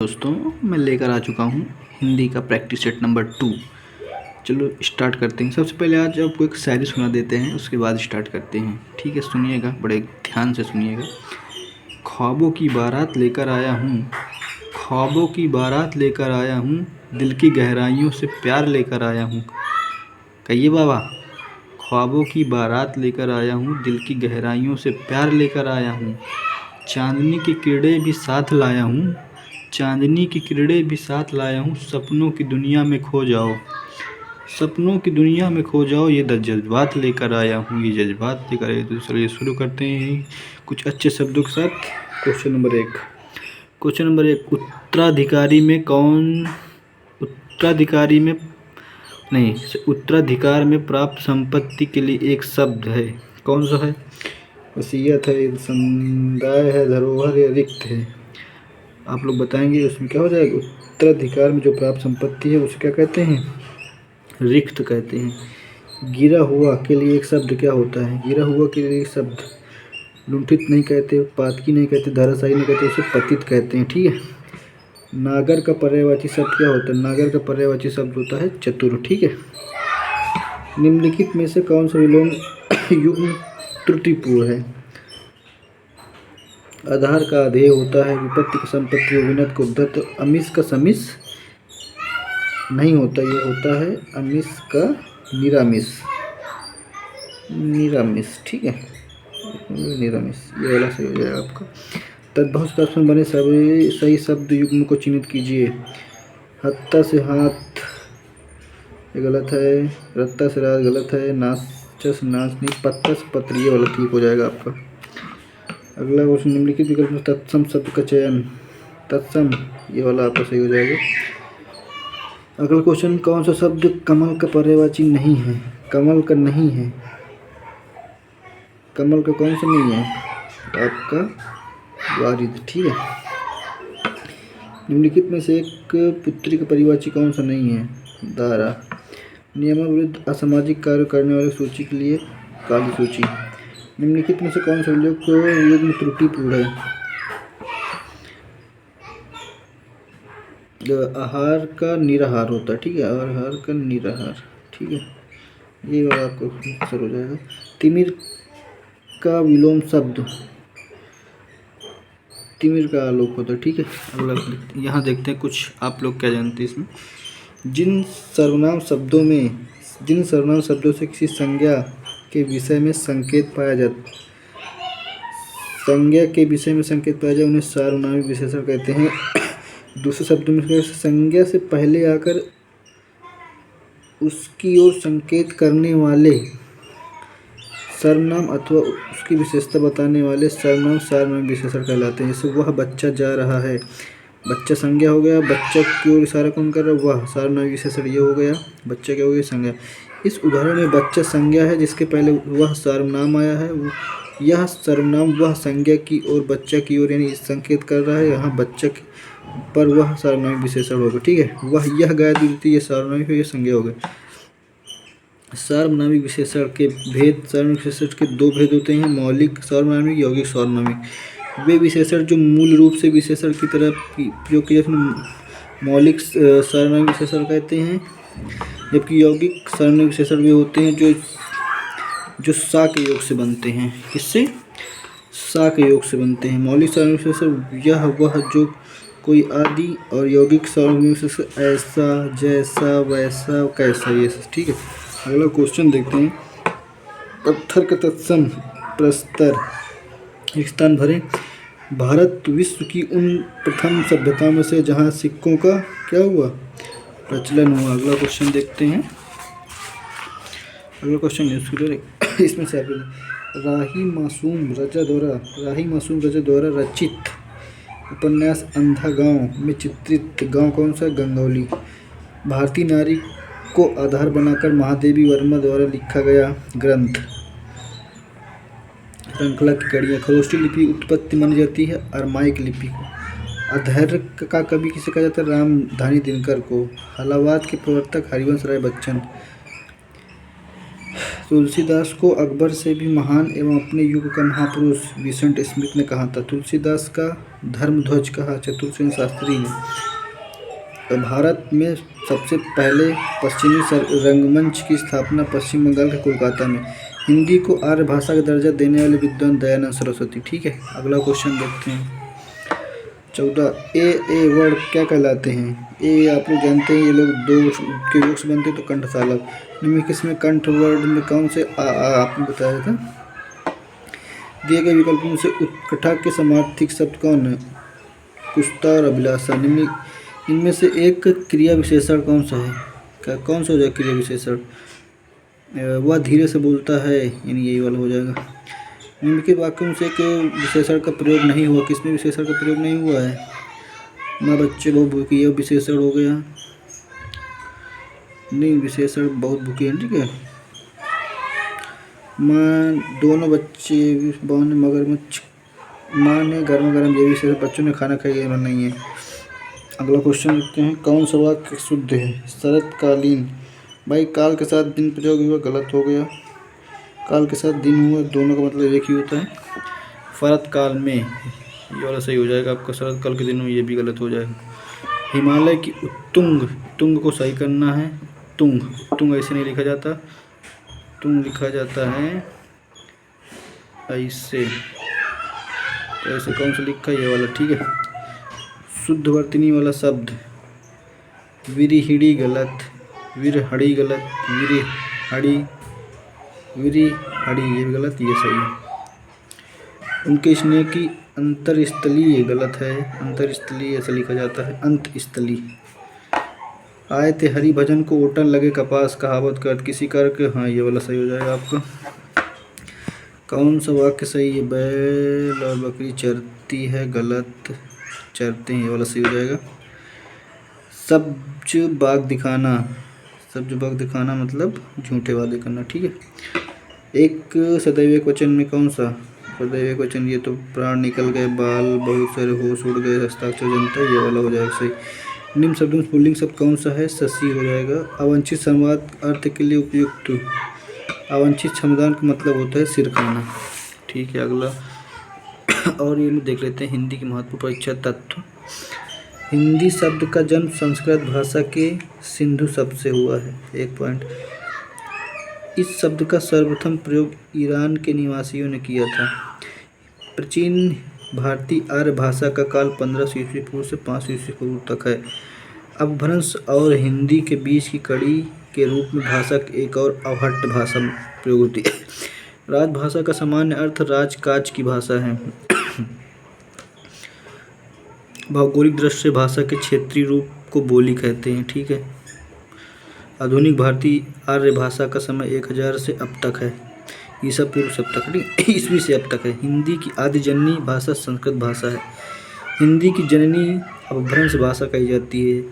दोस्तों, मैं लेकर आ चुका हूँ हिंदी का प्रैक्टिस सेट नंबर 2। चलो स्टार्ट करते हैं। सबसे पहले आज आपको एक शायरी सुना देते हैं, उसके बाद स्टार्ट करते हैं। ठीक है, सुनिएगा, बड़े ध्यान से सुनिएगा। ख्वाबों की बारात लेकर आया हूँ, ख्वाबों की बारात लेकर आया हूँ, दिल की गहराइयों से प्यार लेकर आया हूँ। कहिए बाबा। ख्वाबों की बारात लेकर आया हूँ, दिल की गहराइयों से प्यार लेकर आया हूँ। चांदनी की किरणें भी साथ लाया हूँ, चांदनी की किरणें भी साथ लाया हूँ। सपनों की दुनिया में खो जाओ, सपनों की दुनिया में खो जाओ, ये जज्बात लेकर आया हूँ, ये जज्बात लेकर आया। तो चलिए शुरू करते हैं कुछ अच्छे शब्दों के साथ। क्वेश्चन नंबर 1, उत्तराधिकारी में कौन, उत्तराधिकारी में नहीं, उत्तराधिकार में प्राप्त संपत्ति के लिए एक शब्द है, कौन सा है? वसीयत है, समुदाय है, धरोहर या रिक्त है? आप लोग बताएंगे उसमें क्या हो जाएगा। उत्तराधिकार में जो प्राप्त संपत्ति है उसे क्या कहते हैं? रिक्त कहते हैं। गिरा हुआ के लिए एक शब्द क्या होता है? गिरा हुआ के लिए एक शब्द लुंठित नहीं कहते, पातकी नहीं कहते, धराशायी नहीं कहते, उसे पतित कहते हैं। ठीक है। नागर का पर्यायवाची शब्द क्या होता है? नागर का पर्यायवाची शब्द होता है चतुर। ठीक है। निम्नलिखित में से कौन सा विलोम युग्म त्रुटिपूर्ण है? आधार का अधेय होता है, विपत्ति का संपत्ति, विनत को उद्धत, अमिस का समिस नहीं होता, ये होता है अमिस का निरामिस, निरामिस। ठीक है, निरामिस, ये वाला सही हो जाएगा आपका। तद्भव से बने सभी सही शब्द युग्म को चिन्हित कीजिए। हत्ता से हाथ, ये गलत है। रत्ता से रात, गलत है। नाच से नाचनी, पत्ता से पत्र, ये वाला ठीक हो जाएगा आपका। अगला क्वेश्चन, निम्नलिखित विकल्प में तत्सम शब्द का चयन, तत्सम, ये वाला आपका सही हो जाएगा। अगला क्वेश्चन, कौन सा शब्द कमल का पर्यायवाची नहीं है? कमल का नहीं है, कमल का कौन सा नहीं है? आपका वारिद। ठीक है। निम्नलिखित में से एक पुत्री का पर्यायवाची कौन सा नहीं है? दारा। नियमाविरुद्ध असामाजिक कार्य करने वाली सूची के लिए काली सूची। निम्नलिखित में से कौन सा युग्म त्रुटिपूर्ण है? आहार का निराहार होता है। ठीक है, आहार का निराहार। ठीक है, ये वाला आपको आंसर हो जाएगा। तिमिर का विलोम शब्द, तिमिर का आलोक होता है। ठीक है। अगला यहाँ देखते हैं कुछ आप लोग क्या जानते हैं इसमें। जिन सर्वनाम शब्दों से किसी संज्ञा के विषय में संकेत पाया जाता, संज्ञा के विषय में संकेत पाया जाए, उन्हें सार्वनामिक विशेषण कहते हैं। दूसरे शब्दों में संज्ञा से पहले आकर उसकी ओर संकेत करने वाले सर्वनाम अथवा उसकी विशेषता बताने वाले सर्वनाम सार्वनामिक विशेषण कहलाते हैं। जैसे वह बच्चा जा रहा है, बच्चा संज्ञा हो गया, बच्चा की ओर इशारा कौन कर रहा है? वह सार्वनामिक विशेषण ये हो गया। बच्चा क्या हो गया? संज्ञा। इस उदाहरण में बच्चा संज्ञा है जिसके पहले वह सर्वनाम आया है। यह सर्वनाम वह संज्ञा की ओर, बच्चा की ओर यानी संकेत कर रहा है। यहाँ बच्चा पर वह सार्वनामिक विशेषण होगा। ठीक है। वह यह गाय दूध, ये सार्वनामिक है, ये संज्ञा हो गया। सार्वनामिक विशेषण के भेद, सार्वनामिक विशेषण के दो भेद होते हैं, मौलिक सार्वनामिक, यौगिक सार्वनामिक। वे विशेषण जो मूल रूप से विशेषण की तरह प्रयोग किए जाते मौलिक सार्वनामिक विशेषण कहते हैं, जबकि यौगिक सार्वनामिक विशेषण वे होते हैं जो सा के योग से बनते हैं। किससे? सा के योग से बनते हैं। मौलिक सार्वनामिक विशेषण यह वह जो कोई आदि, और यौगिक सार्वनामिक विशेषण ऐसा, जैसा, वैसा, कैसा, ये सब। ठीक है। अगला क्वेश्चन देखते हैं। पत्थर का तत्सम प्रस्तर एक स्थान भरें। भारत विश्व की उन प्रथम सभ्यताओं में से जहां सिक्कों का क्या हुआ? प्रचलन हुआ। अगला क्वेश्चन देखते हैं। अगला क्वेश्चन इसमें से राही मासूम रजा द्वारा रचित उपन्यास अंधा गांव में चित्रित गांव कौन सा? गंगौली। भारतीय नारी को आधार बनाकर महादेवी वर्मा द्वारा लिखा गया ग्रंथ। श्रृंखला की कड़ियाँ। खरोष्टी लिपि उत्पत्ति मानी जाती है अरमाइक लिपि को। अधैर्य का कवि किसे कहा जाता है? रामधानी दिनकर को। हलावाद के प्रवर्तक हरिवंश राय बच्चन। तुलसीदास को अकबर से भी महान एवं अपने युग का महापुरुष विंसेंट स्मिथ ने कहा था। तुलसीदास का धर्मध्वज कहा चतुर्सेन शास्त्री ने। भारत में सबसे पहले पश्चिमी रंगमंच की स्थापना पश्चिम बंगाल के कोलकाता में। हिंदी को आर्य भाषा का दर्जा देने वाले विद्वान दयानंद सरस्वती। ठीक है, अगला क्वेश्चन देखते हैं। 14 ए वर्ड क्या कहलाते हैं? ए आप लोग जानते हैं, ये लोग दो के योग से बनते तो कंठ तालव। निम्नलिखित में कंठ वर्ड में कौन से आपने बताया था? दिए गए विकल्पों से उत्कटा के समार्थक शब्द कौन है? कुत्ता और अभिलाषा। इनमें से एक क्रिया विशेषण कौन सा है? क्या कौन सा हो जाएगा क्रिया विशेषण? वह धीरे से बोलता है, यानी यही वाला हो जाएगा। निम्नलिखित वाक्यों से के विशेषण का प्रयोग नहीं हुआ। किसमें विशेषण का प्रयोग नहीं हुआ है? माँ बच्चे बहुत भूखी, यह विशेषण हो गया। नहीं, विशेषण बहुत भूखी है। ठीक है, माँ दोनों बच्चे बौन मगरमच्छ, माँ ने गर्मा गर्म, ये विशेषण बच्चों ने खाना खाया नहीं है। अगला क्वेश्चन देखते हैं। कौन सा वाक्य शुद्ध है? शरतकालीन। भाई काल के साथ दिन प्रयोग हुआ, गलत हो गया। काल के साथ दिन हुआ, दोनों का मतलब एक ही होता है। शरत काल में, ये वाला सही हो जाएगा आपका। शरत काल के दिन में, ये भी गलत हो जाएगा। हिमालय की उत्तुंग, तुंग को सही करना है। तुंग ऐसे नहीं लिखा जाता, तुंग लिखा जाता है ऐसे। तो ऐसे कौन सा लिखा है? ये वाला। ठीक है, शुद्धवर्तनी वाला शब्द विरिहिड़ी गलत, विरहड़ी गलत, विरिहड़ी, ये भी गलत, ये सही है। उनके स्नेह की अंतरस्थली गलत है, अंतरस्थली ऐसा लिखा जाता है, अंतस्थली। आए थे हरि भजन को ओटन लगे कपास, कहावत कर किसी कर के। हाँ, ये वाला सही हो जाएगा आपका। कौन सा वाक्य सही है? बैल और बकरी चरती है, गलत, चरते हैं, ये वाला सही हो जाएगा। सब्ज बाग दिखाना, सब्ज बाग दिखाना मतलब झूठे वादे करना। ठीक है, एक सदैव एक वचन में कौन सा? सदैव एक वचन, ये तो प्राण निकल गए, बाल बहुत सारे, होश उड़ गए, हस्ताक्षर जनता, ये वाला हो जाएगा सही। निम्न शब्दों में पुल्लिंग शब्द कौन सा है? शशि हो जाएगा। अवांछित संवाद अर्थ के लिए उपयुक्त। अवांछित समाधान का मतलब होता है सिर खाना। ठीक है, अगला और ये देख लेते हैं। हिंदी की महत्वपूर्ण परीक्षा तत्व। हिंदी शब्द का जन्म संस्कृत भाषा के सिंधु शब्द से हुआ है। 1 पॉइंट। इस शब्द का सर्वप्रथम प्रयोग ईरान के निवासियों ने किया था। प्राचीन भारतीय आर्य भाषा का काल 1500 ईस्वी पूर्व से 500 ईस्वी पूर्व तक है। अपभ्रंश और हिंदी के बीच की कड़ी के रूप में भाषा की एक और अवहट्ट भाषा प्रयोग होती है। राजभाषा का सामान्य अर्थ राजकाज की भाषा है। भौगोलिक दृष्टि से भाषा के क्षेत्रीय रूप को बोली कहते हैं। ठीक है, आधुनिक भारतीय आर्य भाषा का समय 1000 से अब तक है, ईसा पूर्व सब तक, ईस्वी से अब तक है। हिंदी की आदि जननी भाषा संस्कृत भाषा है। हिंदी की जननी अपभ्रंश भाषा कही जाती है,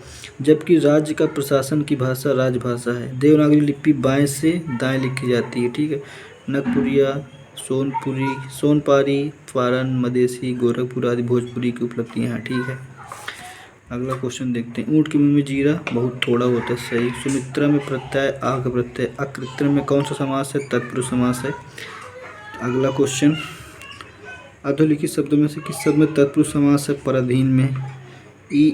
जबकि राज्य का प्रशासन की भाषा राजभाषा है। देवनागरी लिपि बाएं से दाएं लिखी जाती है। ठीक है, नगपुरिया, सोनपुरी, सोनपारी, फारन, मदेशी, गोरखपुर आदि भोजपुरी की उपलब्धियाँ हैं। ठीक है, अगला क्वेश्चन देखते हैं। ऊँट के मुंह में जीरा बहुत थोड़ा होता है, सही। सुमित्रा में प्रत्यय आ का प्रत्यय, अकृत्रिम में कौन सा समास है? तत्पुरुष समास है। अगला क्वेश्चन, अधोलिखित शब्दों में से किस शब्द में तत्पुरुष समास है? पराधीन में। ई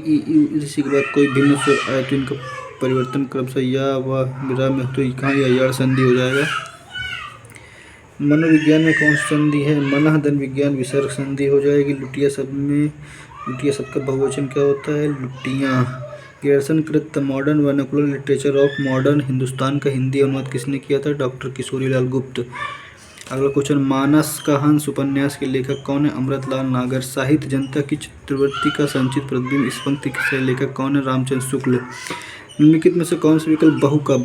इसी के बाद कोई भिन्न स्वर आए तो इनका परिवर्तन क्रमशः या व विराम में, तो कहाँ या यार संधि हो जाएगा। मनोविज्ञान में कौन सी संधि है? मनः धन विज्ञान विसर्ग संधि हो जाएगी। लुटिया शब्द में, लुटिया शब्द का बहुवचन क्या होता है? लुटियाँ। ग्रेजुएशन कृत modern vernacular literature of modern Hindustan का हिंदी अनुवाद किसने किया था? डॉक्टर किशोरीलाल गुप्त। अगला क्वेश्चन, मानस का हंस उपन्यास के लेखक कौन है? अमृतलाल नागर। साहित्य जनता की चतुर्वृत्ति का संचित प्रतिबिंब इस पंक्ति के लेखक कौन है? रामचंद्र शुक्ल। निम्नलिखित में से कौन सा विकल्प बहु का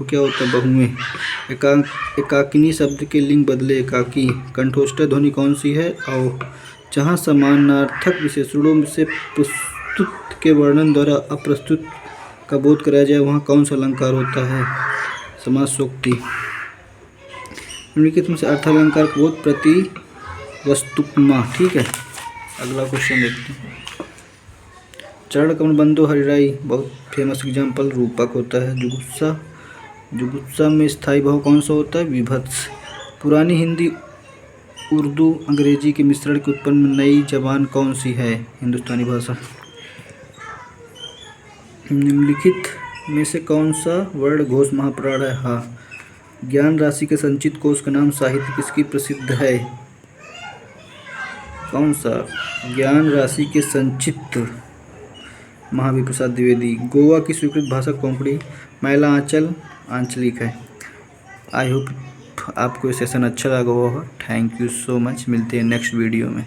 क्या होता है? बहुएं। एकाकिनी शब्द के लिंग बदले एकाकी। कंठोष्ठ ध्वनि कौन सी है? औ। जहाँ समानार्थक विशेषणों से प्रस्तुत के वर्णन द्वारा अप्रस्तुत का बोध कराया जाए वहाँ कौन सा अलंकार होता है? समासोक्ति। निम्नलिखित में से अर्थालंकार का बोध प्रति वस्तुपमा। ठीक है, अगला क्वेश्चन देखते हैं। चरण कमल बंदो हरिराई बहुत फेमस एग्जाम्पल रूपक होता है। जुगुप्सा जुगुप्सा में स्थायी भाव कौन सा होता है? विभत्स। पुरानी हिंदी, उर्दू, अंग्रेजी के मिश्रण के उत्पन्न नई जबान कौन सी है? हिंदुस्तानी भाषा। निम्नलिखित में से कौन सा वर्ण घोष महाप्राण है? हाँ। ज्ञान राशि के संचित कोश का नाम साहित्य किसकी प्रसिद्ध है? कौन सा? ज्ञान राशि के संचित, महावीर प्रसाद द्विवेदी। गोवा की स्वीकृत भाषा कोंकणी, मैला आंचल आंचलिक है। आई होप आपको ये सेशन अच्छा लगा होगा। Thank you so much. मिलते हैं नेक्स्ट वीडियो में।